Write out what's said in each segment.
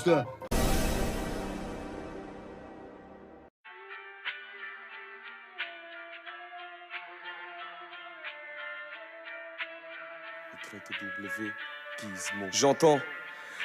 gangster. J'entends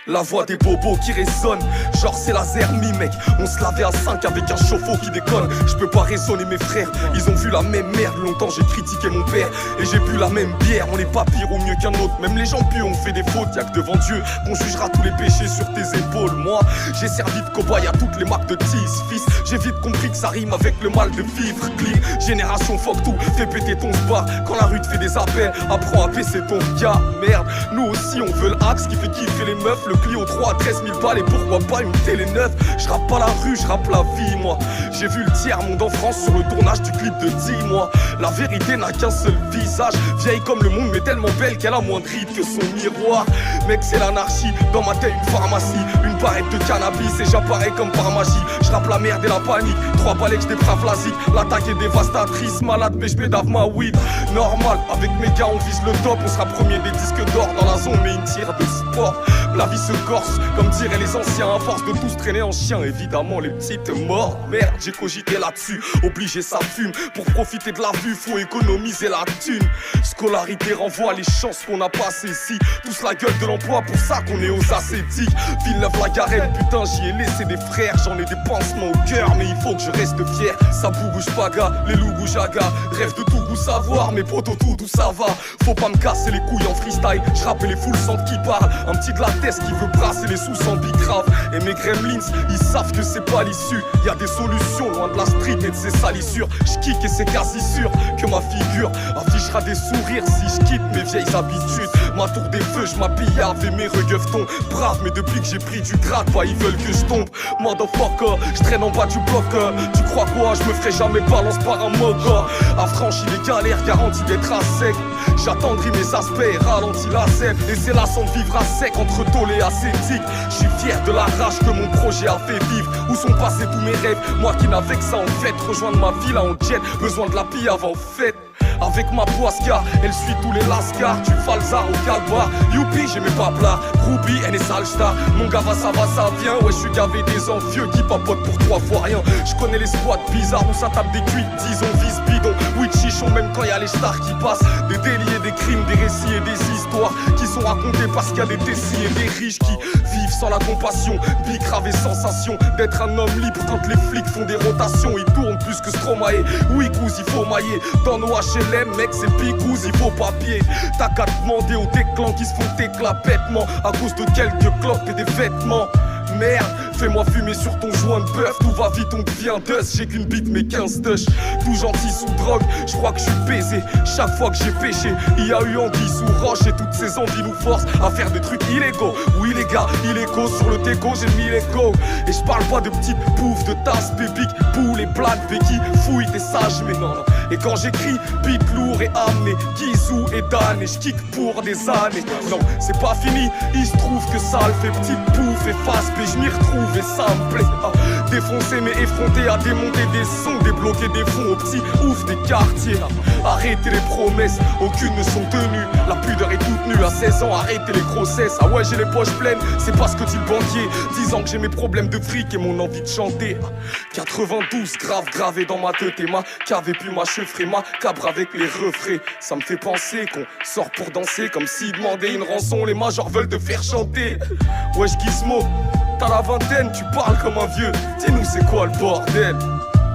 la voix des bobos qui résonne, genre c'est laser mi mec. On se lavait à 5 avec un chauffe-eau qui déconne. Je peux pas raisonner mes frères, ils ont vu la même merde. Longtemps j'ai critiqué mon père et j'ai bu la même bière. On n'est pas pire ou mieux qu'un autre, même les gens purs ont fait des fautes. Y'a que devant Dieu qu'on jugera tous les péchés sur tes épaules. Moi j'ai servi de cobaye à toutes les marques de tease. Fils, j'ai vite compris que ça rime avec le mal de vivre. Clean, génération fuck tout, fais péter ton spar. Quand la rue te fait des appels, apprends à baisser ton gars. Merde, nous aussi on veut l'axe qui fait kiffer les meufs. Le Clio 3 à 13 000 balles et pourquoi pas une télé neuve. Je rappe pas la rue, je rappe la vie moi. J'ai vu le tiers-monde en France sur le tournage du clip de 10 mois. La vérité n'a qu'un seul visage, vieille comme le monde mais tellement belle qu'elle a moins de rides que son miroir. Mec c'est l'anarchie, dans ma tête une pharmacie. Une barrette de cannabis et j'apparais comme par magie. Je rappe la merde et la panique, 3 balais que je déprave la zik. L'attaque est dévastatrice, malade mais je pédave ma weed. Normal, avec mes gars on vise le top. On sera premier des disques d'or dans la zone mais une tire de sport. La vie se corse, comme diraient les anciens. À force de tous traîner en chien, évidemment les petites morts. Merde, j'ai cogité là-dessus, obligé ça fume. Pour profiter de la vue, faut économiser la thune. Scolarité renvoie les chances qu'on a pas saisies. Tous la gueule de l'emploi, pour ça qu'on est aux ascétiques. Villeneuve-la-Garenne, putain j'y ai laissé des frères. J'en ai des pansements au cœur, mais il faut que je reste fier. Ça bouge pas gars, les loups jaga. Rêve de tout goût savoir, mais poto tout ça va. Faut pas me casser les couilles en freestyle. Je rappe et les foules sentent qui parlent. Un petit de la tête qui veut brasser les sous sans bicrave. Et mes gremlins, ils savent que c'est pas l'issue. Y'a des solutions loin de la street et de ses salissures. J'kick et c'est quasi sûr que ma figure affichera des sourires si je quitte mes vieilles habitudes. Ma tour des feux, je m'habille avec mes regueuvretons. Brave, mais depuis que j'ai pris du grade, bah ils veulent que je tombe. Motherfucker, je traîne en bas du bloc. Tu crois quoi, je me ferai jamais balance par un moga. Affranchi les galères, garanti d'être à sec. J'attendrai mes aspects, ralentis la scène. Et c'est là sans vivre à sec entre tôle et ascétique. Je suis fier de la rage que mon projet a fait vivre. Où sont passés tous mes rêves, moi qui n'avais que ça en fait. Rejoindre ma ville en jet, besoin de la pille avant fête. Avec ma poisca, elle suit tous les lascars. Du falzar au calbar, youpi j'ai mes paplas. Ruby, elle est sale star. Mon gars va ça vient. Ouais je suis gavé des envieux qui papotent pour 3 fois rien. Je connais les squats bizarres où ça tape des cuites. Disons vise bidon, oui chichon même quand y a les stars qui passent. Des délits et des crimes, des récits et des histoires qui sont racontés parce qu'il y a des décis et des riches qui vivent sans la compassion. Bicrave et sensation d'être un homme libre quand les flics font des rotations. Ils tournent plus que Stromae. Oui cousin il faut mailler dans nos HLM mec c'est picouze il faut papier. T'as qu'à demander aux déclans qui se font éclat bêtement à cause de quelques clopes et des vêtements. Merde, fais-moi fumer sur ton joint de bœuf. Tout va vite, on devient dust. J'ai qu'une bite mais 15 touch. Tout gentil sous drogue, je crois que je suis baisé. Chaque fois que j'ai péché, il y a eu anguille sous roche. Et toutes ces envies nous forcent à faire des trucs illégaux. Oui les gars, illégaux sur le déco, j'ai mis les go. Et je parle pas de petites bouffes, de tasses, pépiques, poules et blagues, béquilles. Fouille t'es sage mais non. Et quand j'écris, beat lourd et amené, Guizou et Dan. Et je kick pour des années. Non, c'est pas fini, il se trouve que ça le fait petite bouffe et face. Et je m'y retrouve et ça me plaît. Défoncer mais effronter à démonter des sons, débloquer des fonds aux petits ouf des quartiers. Arrêtez les promesses, aucune ne sont tenues. La pudeur est toute nue à 16 ans, arrêtez les grossesses. Ah ouais j'ai les poches pleines, c'est pas ce que dit le banquier. 10 ans que j'ai mes problèmes de fric et mon envie de chanter. 92 grave gravé dans ma tête et ma cave et puis ma chevre et ma cabre avec les refrains. Ça me fait penser qu'on sort pour danser comme s'ils demandaient une rançon. Les majors veulent te faire chanter. Wesh Gizmo, t'as la vingtaine, tu parles comme un vieux. Dis-nous c'est quoi le bordel?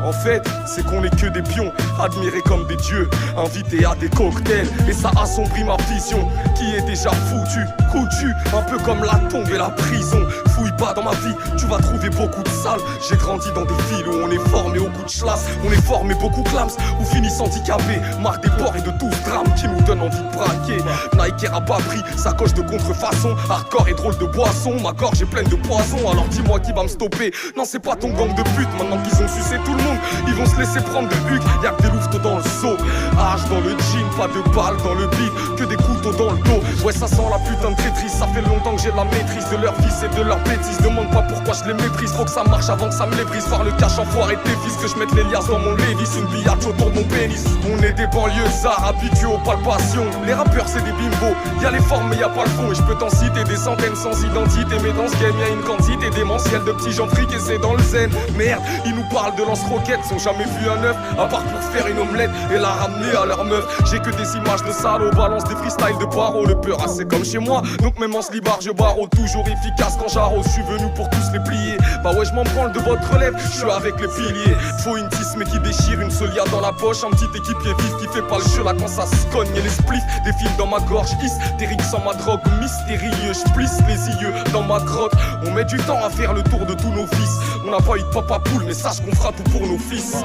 En fait, c'est qu'on est que des pions, admirés comme des dieux, invités à des cocktails. Et ça assombrit ma vision, qui est déjà foutue, coutue, un peu comme la tombe et la prison. Fouille pas dans ma vie, tu vas trouver beaucoup de salles. J'ai grandi dans des villes où on est formé au coup de schlass. On est formé beaucoup clams, ou finissent handicapés. Marre des ports et de tout ce drame qui nous donne envie de braquer. Nike a pas pris sa coche de contrefaçon. Hardcore et drôle de boisson, ma gorge est pleine de poison. Alors dis-moi qui va me stopper. Non c'est pas ton gang de pute, maintenant qu'ils ont sucé tout le monde ils vont se laisser prendre de huc. Y'a que des louveteaux dans le seau. H dans le jean, pas de balles dans le beat, que des couteaux dans le dos. Ouais, ça sent la putain de traîtrise, ça fait longtemps que j'ai la maîtrise de leur vice et de leur bêtise. Demande pas pourquoi je les méprise, faut que ça marche avant que ça me les brise. Voir le cash enfoiré tes fils, que je mette les liasses dans mon Lévis, une billage autour de mon pénis. On est des banlieusards habitués aux palpations. Les rappeurs c'est des bimbos, y'a les formes mais y'a pas le fond. Et je peux t'en citer des centaines sans identité, mais dans ce game y'a une quantité démentielle de petits gens friqués, c'est dans le zen. Merde, ils nous parlent de lance-roquettes, sont jamais vu un œuf, à part pour faire une omelette et la ramener à leur meuf. J'ai que des images de salauds, balance des freestyles de paro. Le peur c'est comme chez moi, donc même en slibard je barreau. Toujours efficace quand j'arrose, je suis venu pour tous les plier. Bah ouais, je m'en branle de votre relève, je suis avec les piliers. Faut une tisse mais qui déchire, une seule yard dans la poche, un petit équipier vif qui fait pas le jeu là quand ça se cogne. Et les spliffs défilent dans ma gorge, hystérique sans ma drogue, mystérieux. Je plisse les yeux dans ma grotte. On met du temps à faire le tour de tous nos fils. On n'a pas eu de papa poule, mais sache qu'on fera tout pour nos fils.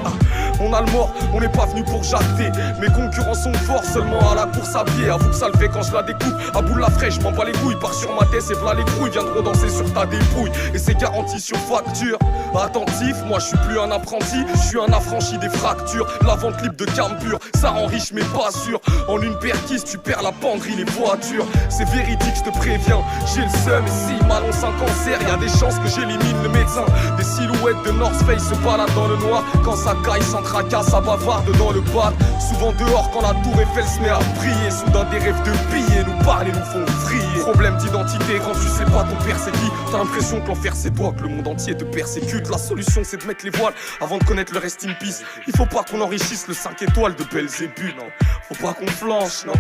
On a le mort, on n'est pas venu pour jacter. Mes concurrents sont forts seulement à la course à pied. Avoue que ça le fait quand je la découpe. À bout de la fraîche, m'en bats les couilles. Part sur ma tête et v'là les couilles. Viendront danser sur ta dépouille. Et c'est garanti sur facture. Attentif, moi je suis plus un apprenti, je suis un affranchi des fractures. La vente libre de carbure, ça rend riche mais pas sûr. En une perquise, tu perds la penderie, les voitures. C'est véridique, je te préviens. J'ai le seum et si il m'annonce un cancer, y a des chances que j'élimine le médecin. Des silhouettes de North Face se baladent dans le noir. Quand ça caille sans tracas, ça bavarde dans le bad. Souvent dehors quand la tour Eiffel se met à briller. Soudain des rêves de piller nous parlent et nous font vriller. Problème d'identité quand tu sais pas ton père c'est qui. T'as l'impression que l'enfer c'est toi, que le monde entier te persécute. La solution c'est de mettre les voiles avant de connaître le rest in peace. Il faut pas qu'on enrichisse le 5 étoiles de Belzébuth, non. Faut pas qu'on flanche, non.